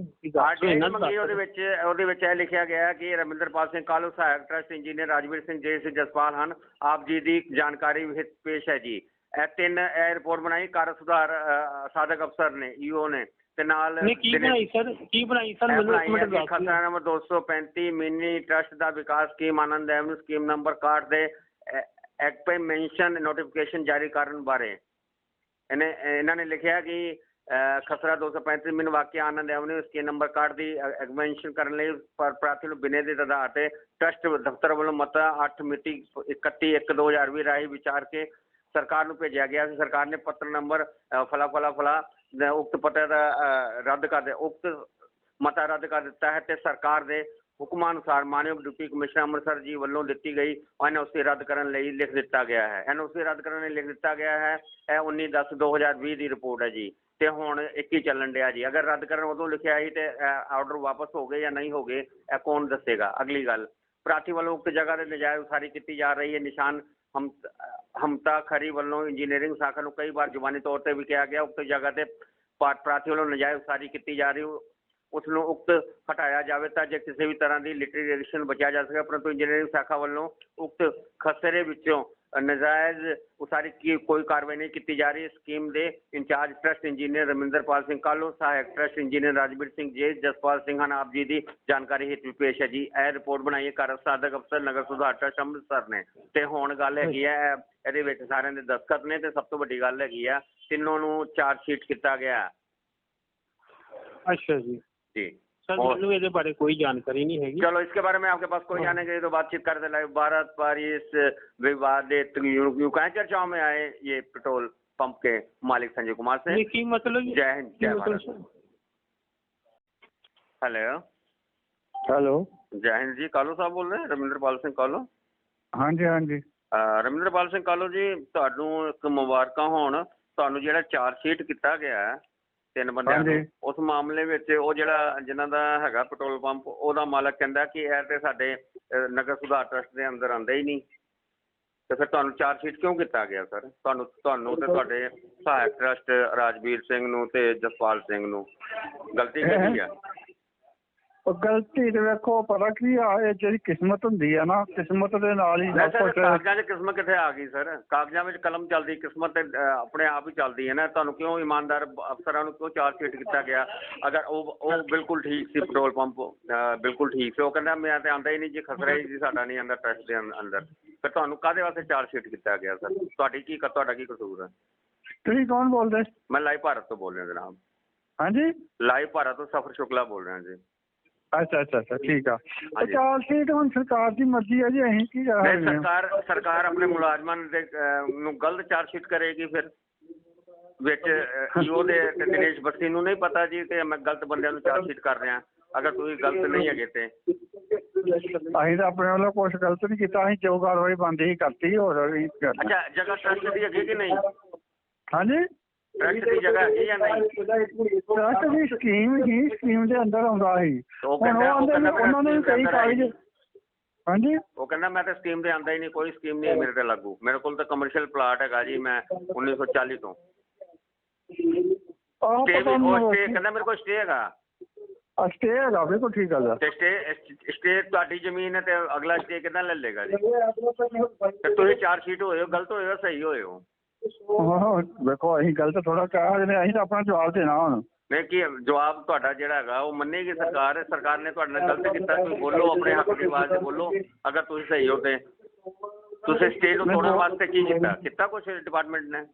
आरटीआई ਮੰਗੀ? ਉਹਦੇ ਵਿੱਚ ਇਹ ਲਿਖਿਆ ਗਿਆ ਕਿ ਰਮਿੰਦਰਪਾਲ ਸਿੰਘ ਕਾਲੂ ਸਹਾਇਕ ਟਰਸਟ ਇੰਜੀਨੀਅਰ ਰਾਜਵੀਰ ਸਿੰਘ ਜੇ ਸਿੰਘ ਜਸਪਾਲ ਹਨ ਆਪ ਜੀ ਦੀ ਜਾਣਕਾਰੀ ਹਿਤ ਪੇਸ਼ ਹੈ ਜੀ। ਇਹ ਰਿਪੋਰਟ ਬਣਾਈ ਕਾਰਜ ਸੁਧਾਰ ਸਾਧਕ ਅਫਸਰ ਨੇ ਈਓ ਨੇ ਤੇ ਨਾਲ ਕੀ ਬਣਾਈ ਸਰ ਮੈਨੂੰ ਇੱਕ ਮਿੰਟ ਦੱਸੋ। ਖਸਰਾ ਨੰਬਰ 235 ਮਿਨੀ ਟਰਸਟ ਦਾ ਵਿਕਾਸ ਸਕੀਮ ਆਨੰਦ ਐਵਨਿਊ ਸਕੀਮ ਨੰਬਰ 61 ਦੇ ਐਕਟ ਪੇ ਮੈਂਸ਼ਨ ਨੋਟੀਫਿਕੇਸ਼ਨ ਜਾਰੀ ਕਰਨ ਬਾਰੇ ਇਹਨਾਂ ਨੇ ਲਿਖਿਆ ਕਿ ਖਸਰਾ 235 ਮਿਨ ਵਾਕਿਆ ਆਨੰਦ ਐਵਨਿਊ ਸਕੀਮ ਨੰਬਰ 61 ਦੀ ਐਗਮੈਂਸ਼ਨ ਕਰਨ ਲਈ ਪ੍ਰਾਰਥੀ ਨੂੰ ਬਿਨੇ ਦੇ ਆਧਾਰ ਤੇ ਟਰਸਟ ਦਫ਼ਤਰ ਵੱਲੋਂ ਮਤਾ 8 ਮਿਤੀ 31/1/2020 ਰਾਹੀਂ ਵਿਚਾਰ ਕੇ ਸਰਕਾਰ ਨੂੰ ਭੇਜਿਆ ਗਿਆ ਸੀ। ਸਰਕਾਰ ਨੇ ਪੱਤਰ ਨੰਬਰ ਫਲਾ ਉਕਤ ਪੱਤਰ ਰੱਦ ਕਰ ਦੇ ਉਕਤ ਮਤਾ ਰੱਦ ਕਰ ਦਿੱਤਾ ਹੈ ਤੇ ਸਰਕਾਰ ਦੇ ਹੁਕਮਾਂ ਅਨੁਸਾਰ ਮਾਨਯੋਗ ਡਿਪਟੀ ਕਮਿਸ਼ਨਰ ਅੰਮ੍ਰਿਤਸਰ ਜੀ ਵੱਲੋਂ ਦਿੱਤੀ ਗਈ ਐਨਓਸੀ ਰੱਦ ਕਰਨ ਲਈ ਲਿਖ ਦਿੱਤਾ ਗਿਆ ਹੈ। ਐਨਓਸੀ ਰੱਦ ਕਰਨ ਲਈ ਲਿਖ ਦਿੱਤਾ ਗਿਆ ਹੈ। ਇਹ 19/10/2020 ਦੀ ਰਿਪੋਰਟ ਹੈ ਜੀ ਤੇ ਹੁਣ 21 ਚੱਲਣ ਡਿਆ ਜੀ। ਅਗਰ ਰੱਦ ਕਰਨ ਉਦੋਂ ਲਿਖਿਆ ਸੀ ਤੇ ਆਰਡਰ ਵਾਪਸ ਹੋ ਗਏ ਜਾਂ ਨਹੀਂ ਹੋ ਗਏ ਇਹ ਕੌਣ ਦੱਸੇਗਾ। ਅਗਲੀ ਗੱਲ, ਪ੍ਰਾਰਥੀ ਵੱਲੋਂ ਉਕਤ ਜਗ੍ਹਾ ਤੇ ਨਜਾਇਜ਼ ਉਸਾਰੀ ਕੀਤੀ ਜਾ ਰਹੀ ਹੈ। ਨਿਸ਼ਾਨ ਹਮਤਾ ਖਰੀ ਵੱਲੋਂ ਇੰਜੀਨੀਅਰਿੰਗ ਸ਼ਾਖਾ ਨੂੰ ਕਈ ਵਾਰ ਜ਼ੁਬਾਨੀ ਤੌਰ ਤੇ ਵੀ ਕਿਹਾ ਗਿਆ ਉਕਤ ਜਗ੍ਹਾ ਤੇ ਪ੍ਰਾਰਥੀ ਵੱਲੋਂ ਨਜਾਇਜ਼ ਉਸਾਰੀ ਕੀਤੀ ਜਾ ਰਹੀ ਉਸ ਨੂੰ ਉਕਤ ਹਟਾਇਆ ਜਾਵੇ ਤਾਂ ਜੇ ਕਿਸੇ ਵੀ ਤਰ੍ਹਾਂ ਦੀ ਲਿਟੀਗੇਸ਼ਨ ਬਚਿਆ ਜਾ ਸਕੇ। ਪਰੰਤੂ ਇੰਜੀਨੀਅਰਿੰਗ ਸ਼ਾਖਾ ਵੱਲੋਂ ਉਕਤ ਖਸਰੇ ਵਿੱਚੋਂ ਨਜਾਇਜ਼ ਉਸਾਰੀ ਕੀ ਕੋਈ ਕਾਰਵਾਈ ਨਹੀਂ ਕੀਤੀ ਜਾ ਰਹੀ। ਸਕੀਮ ਦੇ incharge trust engineer Raminderpal Singh Kalu ਸਹਾਇਕ ਟਰਸਟ ਇੰਜੀਨੀਅਰ ਰਾਜਵੀਰ ਸਿੰਘ ਜੇ ਜਸਪਾਲ ਸਿੰਘ ਹਨ ਆਪ ਜੀ ਦੀ ਜਾਣਕਾਰੀ ਹਿੱਤ ਪੇਸ਼ ਹੈ ਜੀ। ਇਹ ਰਿਪੋਰਟ ਬਣਾਈ ਹੈ ਕਾਰਜ ਸਾਧਕ ਅਫਸਰ ਨਗਰ ਸੁਧਾਰ ਟਰਸਟ ਅੰਮ੍ਰਿਤਸਰ ਨੇ ਤੇ ਹੁਣ ਗੱਲ ਹੈਗੀ ਹੈ ਇਹਦੇ ਵਿੱਚ ਸਾਰਿਆਂ ਦੇ ਦਸਤਖਤ ਨੇ ਤੇ ਸਭ ਤੋਂ ਵੱਡੀ ਗੱਲ ਹੈਗੀ ਆ ਤਿੰਨੋਂ ਨੂੰ ਚਾਰਜ ਸ਼ੀਟ ਕੀਤਾ ਗਿਆ। अच्छा जी जी सर ਮੈਨੂੰ ਇਹਦੇ ਬਾਰੇ ਕੋਈ ਜਾਣਕਾਰੀ नहीं हैगी। चलो इसके बारे में आपके पास कोई जानकारी तो बातचीत करते लाइव भारत पर इस विवादित यूं कहें चर्चाओं में आए ये पेट्रोल पंप के मालिक संजय कुमार से। की मतलब जय हिंद जय भारत। हेलो जय हिंद जी, कालू साहब बोल रहे हैं, रमिंदरपाल सिंह कालू। हाँ जी हाँ जी ਰਮਿੰਦਰਪਾਲ ਸਿੰਘ ਕਾਲੂ ਜੀ ਤੁਹਾਨੂੰ ਇੱਕ ਮੁਬਾਰਕਾਂ ਹੋਣ। ਤੁਹਾਨੂੰ ਜਿਹੜਾ ਚਾਰਜ ਸ਼ੀਟ ਕੀਤਾ ਗਿਆ ਹੈ 3 ਬੰਦਿਆਂ ਨੂੰ ਉਸ ਮਾਮਲੇ ਵਿੱਚ ਉਹ ਜਿਹੜਾ ਜਿਨ੍ਹਾਂ ਦਾ ਹੈਗਾ ਪੈਟਰੋਲ ਪੰਪ ਉਹਦਾ ਮਾਲਕ ਕਹਿੰਦਾ ਕਿ ਇਹ ਤੇ ਸਾਡੇ ਨਗਰ ਸੁਧਾਰ ਟਰਸਟ ਦੇ ਅੰਦਰ ਆਉਂਦਾ ਹੀ ਨਹੀਂ ਤੇ ਫਿਰ ਤੁਹਾਨੂੰ ਚਾਰਜ ਸ਼ੀਟ ਕਿਉਂ ਕੀਤਾ ਗਿਆ ਸਰ? ਤੁਹਾਨੂੰ ਤੇ ਤੁਹਾਡੇ ਸਹਾਇਕ ਟਰਸਟ ਰਾਜਵੀਰ ਸਿੰਘ ਨੂੰ ਤੇ ਜਸਪਾਲ ਸਿੰਘ ਨੂੰ ਗਲਤੀ ਕੀਤੀ ਆ? ਗਲਤੀ ਤੇ ਵੇਖੋ ਪਤਾ ਕੀ ਆ ਇਹ ਜਿਹੜੀ ਕਿਸਮਤ ਹੁੰਦੀ ਆ ਨਾ ਕਿਸਮਤ ਦੇ ਨਾਲ ਹੀ ਕਾਗਜ਼ਾਂ 'ਚ ਕਿਸਮਤ ਕਿੱਥੇ ਆ ਗਈ ਸਰ? ਕਾਗਜ਼ਾਂ ਵਿੱਚ ਕਲਮ ਚੱਲਦੀ, ਕਿਸਮਤ ਤੇ ਆਪਣੇ ਆਪ ਹੀ ਚੱਲਦੀ ਹੈ ਨਾ। ਤੁਹਾਨੂੰ ਕਿਉਂ ਇਮਾਨਦਾਰ ਅਫਸਰਾਂ ਨੂੰ ਕਿਉਂ ਚਾਰਜ ਸ਼ੀਟ ਕੀਤਾ ਗਿਆ? ਅਗਰ ਉਹ ਬਿਲਕੁਲ ਠੀਕ ਸੀ ਪੈਟਰੋਲ ਪੰਪ ਬਿਲਕੁਲ ਠੀਕ ਸੀ, ਉਹ ਕਹਿੰਦਾ ਮੈਂ ਤੇ ਆਉਂਦਾ ਹੀ ਨਹੀਂ ਜੀ ਖਸਰਾ ਹੀ ਜੀ ਸਾਡਾ ਨਹੀਂ ਆਉਂਦਾ ਟਰਸਟ ਦੇ ਅੰਦਰ, ਫਿਰ ਤੁਹਾਨੂੰ ਕਾਹਦੇ ਵਾਸਤੇ ਚਾਰਜ ਸ਼ੀਟ ਕੀਤਾ ਗਿਆ ਸਰ? ਤੁਹਾਡਾ ਕੀ ਕਸੂਰ ਹੈ? ਤੁਸੀਂ ਕੌਣ ਬੋਲਦੇ? ਮੈਂ ਲਾਈਵ ਭਾਰਤ ਤੋਂ ਬੋਲ ਰਿਹਾ ਜਨਾਬ। ਹਾਂਜੀ ਲਾਈਵ ਭਾਰਤ ਤੋਂ ਸਫਰ ਸ਼ੁਕਲਾ ਬੋਲ ਰਿਹਾ ਜੀ। ਅੱਛਾ ਅੱਛਾ ਅੱਛਾ ਠੀਕ ਆ। ਹਾਂਜੀ। ਚਾਰਜਸ਼ੀਟ ਹੁਣ ਸਰਕਾਰ ਦੀ ਮਰਜ਼ੀ ਹੈ ਜੀ, ਅਸੀਂ ਕੀ ਕਰ ਨਹੀਂ, ਸਕਦੇ ਹਾਂ। ਸਰਕਾਰ ਆਪਣੇ ਮੁਲਾਜ਼ਮਾਂ ਦੇ ਨੂੰ ਗਲਤ ਚਾਰਜਸ਼ੀਟ ਕਰੇਗੀ ਫਿਰ ਵਿੱਚ ਈਓ ਦੇ ਤੇ ਦਿਨੇਸ਼ ਬੱਸੀ ਨੂੰ ਨਹੀਂ ਪਤਾ ਜੀ ਤੇ ਮੈਂ ਗਲਤ ਬੰਦਿਆਂ ਨੂੰ ਚਾਰਜਸ਼ੀਟ ਕਰ ਰਿਹਾ ਅਗਰ ਤੁਸੀਂ ਗਲਤ ਨਹੀਂ ਹੈਗੇ ਤੇ। ਅਸੀਂ ਤਾਂ ਆਪਣੇ ਵੱਲੋਂ ਕੁਛ ਗਲਤ ਨਹੀਂ ਕੀਤਾ, ਅਸੀਂ ਜੋ ਕਾਰਵਾਈ ਬਣਦੀ ਸੀ ਕਰਤੀ, ਹੋਰ ਅਸੀਂ ਕੀ ਕਰਨਾ। ਅੱਛਾ, ਜਗ੍ਹਾ ਟਰਸਟ ਦੀ ਹੈਗੀ ਕਿ ਨਹੀਂ? ਹਾਂਜੀ, ਟਰਸਟ ਦੀ ਜਗ੍ਹਾ ਹੈਗੀ ਜਾਂ ਨਹੀਂ? ਟਰੱਸਟ ਦੀ ਸਕੀਮ ਹੀ ਸਕੀਮ ਦੇ ਅੰਦਰ ਆਉਂਦਾ ਸੀ। ਉਹ ਹੁਣ ਕਹਿੰਦਾ ਉਹਨਾਂ ਨੇ ਕਈ ਕਾਗਜ਼, ਹਾਂਜੀ ਉਹ ਕਹਿੰਦਾ ਮੈਂ ਤਾਂ ਸਕੀਮ ਦੇ ਆਂਦਾ ਹੀ ਨਹੀਂ, ਕੋਈ ਸਕੀਮ ਨਹੀਂ ਮੇਰੇ ਤੇ ਲਾਗੂ। ਮੇਰੇ ਕੋਲ ਤਾਂ ਕਮਰਸ਼ੀਅਲ ਪਲਾਟ ਹੈਗਾ ਜੀ, ਮੈਂ 1940 ਤੋਂ ਆਹ ਸਟੇ ਪਤਾ ਵੀ ਉਹ ਨਹੀਂ ਸਟੇ ਕਹਿੰਦਾ ਮੇਰੇ ਕੋਲ ਸਟੇ ਹੈਗਾ ਸਟੇ ਹੈਗਾ, ਬਿਲਕੁਲ ਠੀਕ ਗੱਲ ਆ। ਤੇ ਸਟੇ ਤੁਹਾਡੀ ਜ਼ਮੀਨ ਹੈ ਤੇ ਅਗਲਾ ਸਟੇ ਕਿੱਦਾਂ ਲੈ ਲੇਗਾ ਜੀ? ਤੇ ਤੁਸੀਂ ਚਾਰਜਸ਼ੀਟ ਹੋਏ ਹੋ, ਗਲਤ ਹੋਏ ਹੋ, ਸਹੀ ਹੋਏ ਹੋ? ਵੇਖੋ ਅਸੀਂ ਗਲਤ ਥੋੜਾ ਕਹਿ ਸਕਦੇ, ਅਸੀਂ ਤਾਂ ਆਪਣਾ ਜਵਾਬ ਦੇਣਾ ਹੁਣ। ਨਹੀਂ ਕੀ ਜਵਾਬ ਤੁਹਾਡਾ ਜਿਹੜਾ ਹੈਗਾ ਉਹ ਮੰਨੇਗੀ ਸਰਕਾਰ? ਸਰਕਾਰ ਨੇ ਤੁਹਾਡੇ ਨਾਲ ਗਲਤ ਕੀਤਾ, ਤੁਸੀਂ ਬੋਲੋ, ਆਪਣੇ ਹੱਕ ਦੀ ਆਵਾਜ਼ 'ਚ ਬੋਲੋ ਅਗਰ ਤੁਸੀਂ ਸਹੀ ਹੋ ਤੇ। ਤੁਸੀਂ ਸਟੇ ਨੂੰ ਤੋੜਨ ਵਾਸਤੇ ਕੀ ਕੀਤਾ ਕੁਛ ਡਿਪਾਰਟਮੈਂਟ ਨੇ?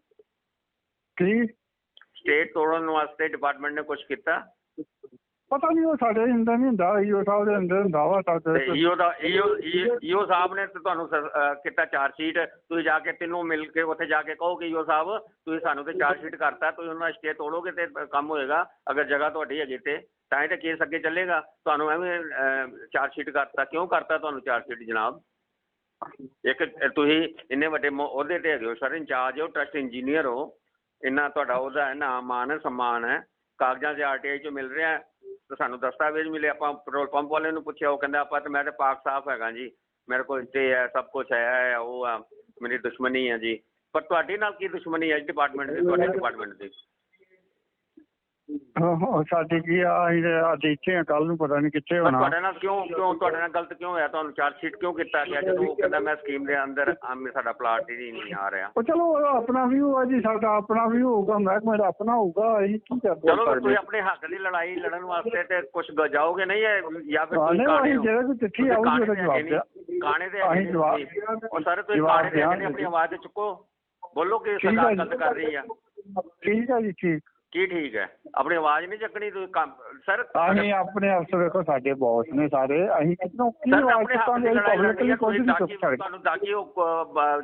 ਕੀ ਸਟੇਟ ਤੋੜਨ ਵਾਸਤੇ ਡਿਪਾਰਟਮੈਂਟ ਨੇ ਕੁਛ ਕੀਤਾ? ਪਤਾ ਨਹੀਂ, ਉਹ ਸਾਡੇ ਅੰਦਰ ਨਹੀਂ ਹੁੰਦਾ, ਈਓ ਸਾਹਿਬ ਦੇ ਅੰਦਰ ਹੁੰਦਾ ਵਾ। ਈਓ ਸਾਹਿਬ ਨੇ ਤੁਹਾਨੂੰ ਕੀਤਾ ਚਾਰਜਸ਼ੀਟ, ਤੁਸੀਂ ਜਾ ਕੇ ਤਿੰਨੋਂ ਮਿਲ ਕੇ ਉੱਥੇ ਜਾ ਕੇ ਕਹੋ ਕਿ ਈਓ ਸਾਹਿਬ ਤੁਸੀਂ ਸਾਨੂੰ ਤੇ ਚਾਰਜਸ਼ੀਟ ਕਰਤਾ, ਤੁਸੀਂ ਉਹਨਾਂ ਦਾ ਸਟੇ ਤੋੜੋਗੇ ਤੇ ਕੰਮ ਹੋਏਗਾ। ਅਗਰ ਜਗ੍ਹਾ ਤੁਹਾਡੀ ਹੈਗੀ ਤੇ ਤਾਂ ਹੀ ਤਾਂ ਕੇਸ ਅੱਗੇ ਚੱਲੇਗਾ। ਤੁਹਾਨੂੰ ਐਵੇਂ ਚਾਰਜਸ਼ੀਟ ਕਰਤਾ, ਕਿਉਂ ਕਰਤਾ ਤੁਹਾਨੂੰ ਚਾਰਜਸ਼ੀਟ ਜਨਾਬ? ਇੱਕ ਤੁਸੀਂ ਇੰਨੇ ਵੱਡੇ ਅਹੁਦੇ ਤੇ ਹੈਗੇ ਹੋ ਸਰ, ਇੰਚਾਰਜ ਹੋ, ਟਰਸਟ ਇੰਜੀਨੀਅਰ ਹੋ, ਇੰਨਾ ਤੁਹਾਡਾ ਉਹਦਾ ਹੈ ਨਾਮ ਮਾਨ ਹੈ, ਸਨਮਾਨ ਹੈ, ਕਾਗਜ਼ਾਂ 'ਚ RTI 'ਚੋਂ ਮਿਲ ਰਿਹਾ ਤੇ ਸਾਨੂੰ ਦਸਤਾਵੇਜ਼ ਮਿਲੇ। ਆਪਾਂ ਪੈਟਰੋਲ ਪੰਪ ਵਾਲੇ ਨੂੰ ਪੁੱਛਿਆ, ਉਹ ਕਹਿੰਦਾ ਆਪਾਂ ਤਾਂ ਮੈਂ ਤਾਂ ਪਾਕ ਸਾਫ਼ ਹੈਗਾ ਜੀ, ਮੇਰੇ ਕੋਲ ਸਟੇ ਹੈ, ਸਭ ਕੁਛ ਹੈ, ਉਹ ਆ ਮੇਰੀ ਦੁਸ਼ਮਣੀ ਹੈ ਜੀ। ਪਰ ਤੁਹਾਡੇ ਨਾਲ ਕੀ ਦੁਸ਼ਮਣੀ ਹੈ ਡਿਪਾਰਟਮੈਂਟ ਦੀ, ਤੁਹਾਡੇ ਡਿਪਾਰਟਮੈਂਟ ਦੀ? ਸਾਡੇ ਕੀ ਆ, ਅਸੀਂ ਅੱਜ ਇੱਥੇ ਆ, ਕੱਲ ਨੂੰ ਪਤਾ ਨਹੀਂ ਕਿੱਥੇ ਹੋਣਾ। ਤੁਹਾਡੇ ਨਾਲ ਕਿਉਂ ਤੁਹਾਡੇ ਨਾਲ ਗਲਤ ਕਿਉਂ ਹੋਇਆ? ਤੁਹਾਨੂੰ ਚਾਰਜਸ਼ੀਟ ਕਿਉਂ ਕੀਤਾ ਗਿਆ ਜਦੋਂ ਉਹ ਕਹਿੰਦਾ ਮੈਂ ਸਕੀਮ ਦੇ ਅੰਦਰ ਸਾਡਾ ਪਲਾਟ ਹੀ ਨਹੀਂ ਆ ਰਿਹਾ? ਉਹ ਚਲੋ ਆਪਣਾ ਵਿਊ ਆ ਜੀ, ਸਾਡਾ ਆਪਣਾ ਵਿਊ ਹੋਊਗਾ, ਮਹਿਕਮੇ ਦਾ ਆਪਣਾ ਹੋਊਗਾ, ਅਸੀਂ ਕੀ ਕਰਦੇ। ਚਲੋ ਤੁਸੀਂ ਆਪਣੇ ਹੱਕ ਦੀ ਲੜਾਈ ਲੜਨ ਵਾਸਤੇ ਤੇ ਕੁਛ ਜਾਓਗੇ ਨਹੀਂ ਜਾਂ ਫਿਰ ਜਿਹੜਾ ਕੋਈ ਚਿੱਠੀ ਆਊਗੀ ਉਹਦਾ ਜਵਾਬ ਦਿਆ ਕਾਣੇ ਦੇ ਅਸੀਂ ਜਵਾਬ। ਉਹ ਸਾਰੇ ਤੁਸੀਂ ਕਾਣੇ ਦੇ ਆਪਣੀ ਆਵਾਜ਼ ਚੁੱਕੋ, ਬੋਲੋ ਕਿ ਸਰਕਾਰ ਗਲਤ ਕਰ ਰਹੀ ਆ। ਠੀਕ ਹੈ ਜੀ, ਠੀਕ ਕੀ ਠੀਕ ਹੈ? ਆਪਣੀ ਆਵਾਜ਼ ਨਹੀਂ ਚੱਕਣੀ ਤੁਸੀਂ ਕੰਮ ਸਰ? ਅਸੀਂ ਆਪਣੇ ਅਫਸਰ ਵੇਖੋ, ਸਾਡੇ ਬੌਸ ਨੇ ਸਾਰੇ, ਅਸੀਂ ਕਿਤੋਂ ਕੀ ਆਵਾਜ਼ ਚੁੱਕਾਂਗੇ? ਪਬਲਿਕਲੀ ਕੁਝ ਨਹੀਂ ਚੁੱਕ ਸਕਦੇ। ਤੁਹਾਨੂੰ ਦਾਗੀ ਉਹ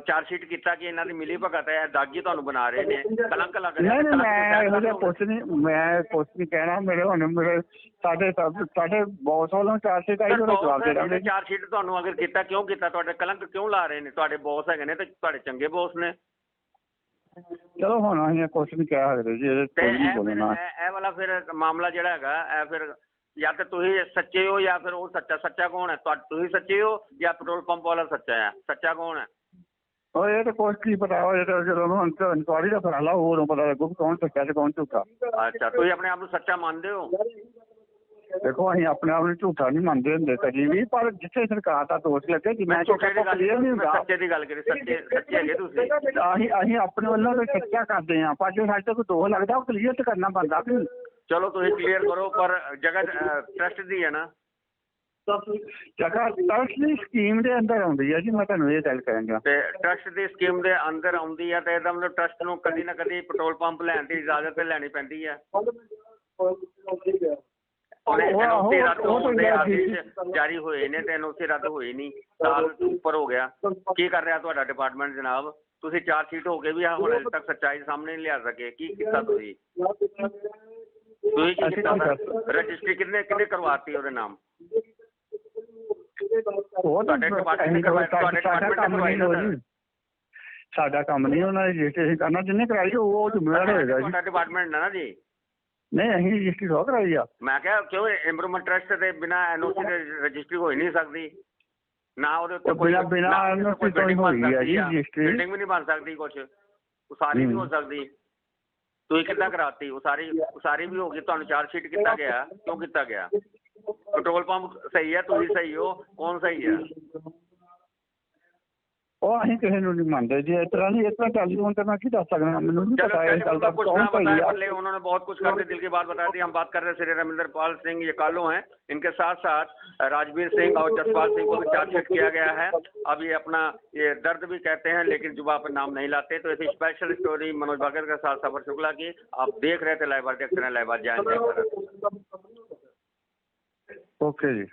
ਚਾਰਜਸ਼ੀਟ ਕੀਤਾ ਕਿ ਇਹਨਾਂ ਦੀ ਮਿਲੀ ਭਗਤ ਹੈ, ਦਾਗੀ ਤੁਹਾਨੂੰ ਬਣਾ ਰਹੇ ਨੇ, ਕਲੰਕ ਲੱਗ ਰਿਹਾ। ਨਹੀਂ ਮੈਂ ਇਹੋ ਜਿਹਾ ਕੁਛ ਨਹੀਂ, ਮੈਂ ਕੁਛ ਨਹੀਂ ਕਹਿਣਾ। ਮੇਰੇ ਸਾਡੇ ਬੌਸ ਵੱਲੋਂ ਚਾਰਜਸ਼ੀਟ ਆਈ, ਉਹਦਾ ਜਵਾਬ ਦੇ ਦਾਂਗੇ। ਚਾਰਜਸ਼ੀਟ ਤੁਹਾਨੂੰ ਅਗਰ ਕੀਤਾ, ਕਿਉਂ ਕੀਤਾ? ਤੁਹਾਡੇ ਕਲੰਕ ਕਿਉਂ ਲਾ ਰਹੇ ਨੇ? ਤੁਹਾਡੇ ਬੌਸ ਹੈਗੇ ਨੇ ਤੇ ਤੁਹਾਡੇ ਚੰਗੇ ਬੌਸ ਨੇ। ਚਲੋ ਹੁਣ ਅਸੀਂ ਕੁਛ ਨਹੀਂ ਕਹਿ ਸਕਦੇ ਜੀ, ਇਹਦੇ ਕੋਈ ਨਹੀਂ ਬੋਲਣਾ। ਇਹ ਵਾਲਾ ਫਿਰ ਮਾਮਲਾ ਜਿਹੜਾ ਹੈਗਾ, ਇਹ ਫਿਰ ਜਾਂ ਤਾਂ ਤੁਸੀਂ ਸੱਚੇ ਹੋ ਜਾਂ ਫਿਰ ਉਹ ਸੱਚਾ। ਸੱਚਾ ਕੌਣ ਹੈ? ਤੁਸੀਂ ਸੱਚੇ ਹੋ ਜਾਂ ਪੈਟਰੋਲ ਪੰਪ ਵਾਲਾ ਸੱਚਾ ਹੈ? ਸੱਚਾ ਕੌਣ ਹੈ? ਉਹ ਇਹ ਤਾਂ ਕੁਛ ਕੀ ਪਤਾ, ਉਹ ਤਾਂ ਜਦੋਂ ਇਨਕੁਆਰੀ ਦਾ ਫੈਸਲਾ ਉਦੋਂ ਪਤਾ ਲੱਗੂ ਕੌਣ ਸੱਚਾ ਤੇ ਕੌਣ ਝੂਠਾ। ਅੱਛਾ, ਤੁਸੀਂ ਆਪਣੇ ਆਪ ਨੂੰ ਸੱਚਾ ਮੰਨਦੇ ਹੋ? ਦੇਖੋ ਅਸੀਂ ਆਪਣੇ ਆਪ ਨੂੰ ਝੂਠਾ ਨਹੀਂ ਮੰਨਦੇ ਹੁੰਦੇ ਕਦੀ ਵੀ, ਪਰ ਜਿੱਥੇ ਸਰਕਾਰ ਦਾ ਦੋਸ਼ ਲੱਗੇ ਕਿ ਮੈਂ ਝੂਠੇ ਦੀ ਗੱਲ ਨਹੀਂ ਹੁੰਦਾ। ਸੱਚੇ ਦੀ ਗੱਲ ਕਰੀ, ਸੱਚੇ ਹੈਗੇ ਤੁਸੀਂ? ਅਸੀਂ ਆਪਣੇ ਵੱਲੋਂ ਤਾਂ ਸੱਚਾ ਕਰਦੇ ਹਾਂ, ਪਰ ਜੇ ਸਾਡੇ ਤੋਂ ਕੋਈ ਦੋਸ਼ ਲੱਗਦਾ ਉਹ ਕਲੀਅਰ ਤਾਂ ਕਰਨਾ ਪੈਂਦਾ ਵੀ। ਚਲੋ ਤੁਸੀਂ ਕਲੀਅਰ ਕਰੋ, ਪਰ ਜਗ੍ਹਾ ਟਰਸਟ ਦੀ ਹੈ ਨਾ? ਜਗ੍ਹਾ ਟਰਸਟ ਦੀ ਸਕੀਮ ਦੇ ਅੰਦਰ ਆਉਂਦੀ ਹੈ ਜੀ, ਮੈਂ ਤੁਹਾਨੂੰ ਇਹ ਗੱਲ ਕਰਾਂਗਾ। ਤੇ ਟਰਸਟ ਦੀ ਸਕੀਮ ਦੇ ਅੰਦਰ ਆਉਂਦੀ ਹੈ ਤੇ ਇਹਦਾ ਮਤਲਬ ਟਰਸਟ ਨੂੰ ਕਦੀ ਨਾ ਕਦੀ ਪੈਟਰੋਲ ਪੰਪ ਲੈਣ ਦੀ ਇਜਾਜ਼ਤ ਤੇ ਲੈਣੀ ਪੈਂਦੀ ਹੈ। ਜਾਰੀ ਹੋਏ ਨੇ ਤੇ ਐਨਓਸੀ ਰੱਦ ਹੋਈ ਨਹੀਂ, ਸਾਲ ਉੱਪਰ ਹੋ ਗਿਆ। ਕੀ ਕਰ ਰਿਹਾ ਤੁਹਾਡਾ ਡਿਪਾਰਟਮੈਂਟ ਜਨਾਬ? ਤੁਸੀਂ ਚਾਰਜਸ਼ੀਟ ਹੋ ਕੇ ਵੀ ਹੁਣ ਅਜੇ ਤੱਕ ਸੱਚਾਈ ਸਾਹਮਣੇ ਨਹੀਂ ਲਿਆ ਸਕੇ। ਕੀ ਕੀਤਾ ਤੁਸੀਂ? ਤੁਸੀਂ ਕੀ ਕੀਤਾ? ਰਜਿਸਟਰੀ ਕਿੰਨੇ ਕਰਵਾਤੀ ਉਹਦੇ ਨਾਮ? ਸਾਡਾ ਕੰਮ ਨਹੀਂ ਉਹਨਾਂ ਦੀ ਰਜਿਸਟ੍ਰੇਸ਼ਨ ਕਰਨਾ, ਜਿੰਨੇ ਕਰਾਈ ਉਹ ਜ਼ਿੰਮੇਵਾਰ ਹੋਏਗਾ ਜੀ। ਤੁਹਾਡਾ ਡਿਪਾਰਟਮੈਂਟ ਨਾ ਜੀ? ਨਹੀਂ, ਅਸੀਂ ਰਜਿਸਟਰੀ ਹੋ ਕਰਾਈ ਆ। ਮੈਂ ਕਿਹਾ ਕਿਉਂ ਇੰਪਰੂਵਮੈਂਟ ਟਰਸਟ ਦੇ ਬਿਨਾਂ ਐਨਓਸੀ ਦੇ ਰਜਿਸਟਰੀ ਹੋ ਹੀ ਨਹੀਂ ਸਕਦੀ ਨਾ? ਉਹਦੇ ਉੱਤੇ ਕੋਈ ਬਿਨਾਂ ਐਨਓਸੀ ਤੋਂ ਹੀ ਹੋਈ ਹੈ ਜੀ ਰਜਿਸਟਰੀ। ਬਿਲਡਿੰਗ ਵੀ ਨਹੀਂ ਬਣ ਸਕਦੀ, ਕੁਛ ਉਸਾਰੀ ਨਹੀਂ ਹੋ ਸਕਦੀ। ਤੁਸੀਂ ਕਿੱਦਾਂ ਕਰਾਤੀ ਉਸਾਰੀ ਵੀ ਹੋ ਗਈ? ਤੁਹਾਨੂੰ ਚਾਰਜਸ਼ੀਟ ਕੀਤਾ ਗਿਆ, ਕਿਉਂ ਕੀਤਾ ਗਿਆ? ਪੈਟਰੋਲ ਪੰਪ ਸਹੀ ਹੈ, ਤੁਸੀਂ ਸਹੀ ਹੋ, ਕੌਣ ਸਹੀ ਹੈ? ਉਹ ਅਸੀਂ ਕਿਸੇ ਨੂੰ ਨਹੀਂ ਮੰਨਦੇ ਜੀ, ਇਸ ਤਰ੍ਹਾਂ ਨਹੀਂ, ਇਸ ਤਰ੍ਹਾਂ ਟੈਲੀਫੋਨ ਤੇ ਮੈਂ ਕੀ ਦੱਸ ਸਕਦਾ, ਮੈਨੂੰ ਨਹੀਂ ਪਤਾ ਇਸ ਗੱਲ ਦਾ ਕੌਣ ਸਹੀ है। उन्होंने बहुत कुछ करके दिल की बात बता दी। हम बात कर रहे हैं श्री रविंदर पाल सिंह, ये कालो हैं, इनके साथ साथ राजवीर सिंह और जसपाल सिंह को भी चार्जशीट किया गया है। अब ये अपना ये दर्द भी कहते हैं लेकिन जुबान पर नाम नहीं लाते। तो ऐसी स्पेशल स्टोरी मनोज बागर के साथ सफर शुक्ला की आप देख रहे थे लाइव, देखते रहे लाइव। जय हिंद, जय भारत। ਓਕੇ ਜੀ।